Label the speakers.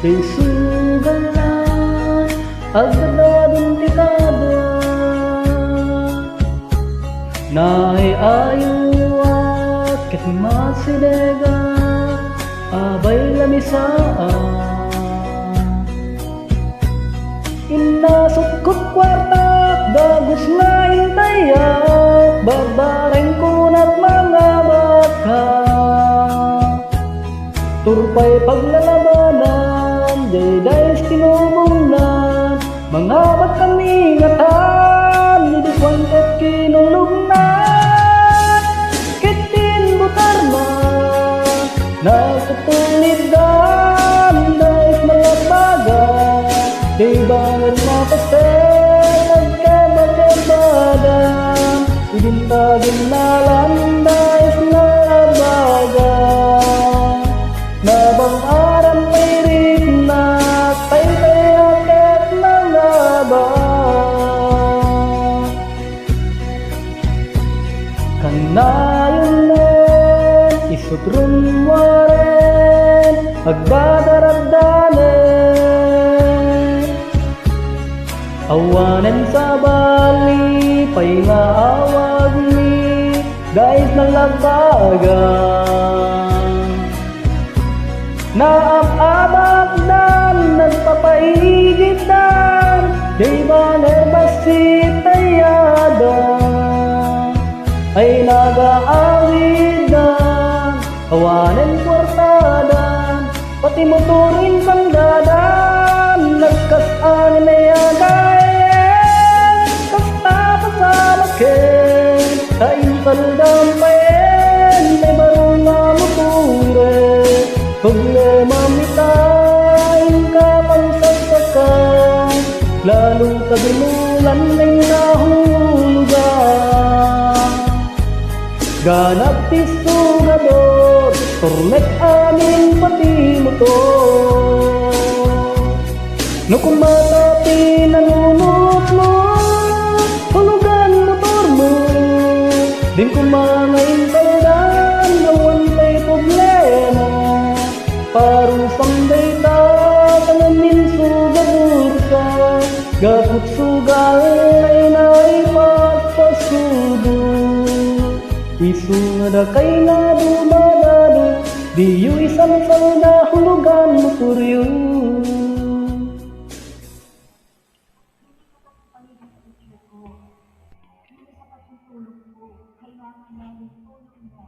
Speaker 1: Kay sugal na agdadadong tikada Naay ayuat ket masidega abay lamisaan Inasukot kwarta dagus nga intayak babareng kunat mga baka Turpay paglalabanan Jaydays tinubungnan mga bat kami ngatan Nidikwan ket kinulugnan Kitin butar na Nagkatulidan Days malabagan Di banget mapasel Nagkabagabadan Idintagin na landays na labagan Nabang aram may rik na Tay-tay aket na laban Kanayon nen Isutrum waren Agdadarabdanen Awanen sa bali Pay nga awag ni Guys na labagan Naap-abakdan Nagpapaigit dan Di ba nerbasitayada Ay nag-aawidan Awanen kwartadan Pati motorin sandadan Nagkasangin na yagayen Kasta pasama ken Kain saldampayen May barong nga motoren Problema mitain ka pang sasakay Lalo kabinulan ay nahulugan Ganap tisugador Tornek amin pati motor No kumatapi nanunot mo Hulugan motor mo Din kumangain kaldan Nawan may problema Parusang dayta Kanamin sugabursa Gaput sugal ay naipagpasudo Isu nga kay na dumadado Diyo isang na hulugan mo kuryo
Speaker 2: Kailangan namin tulong mo.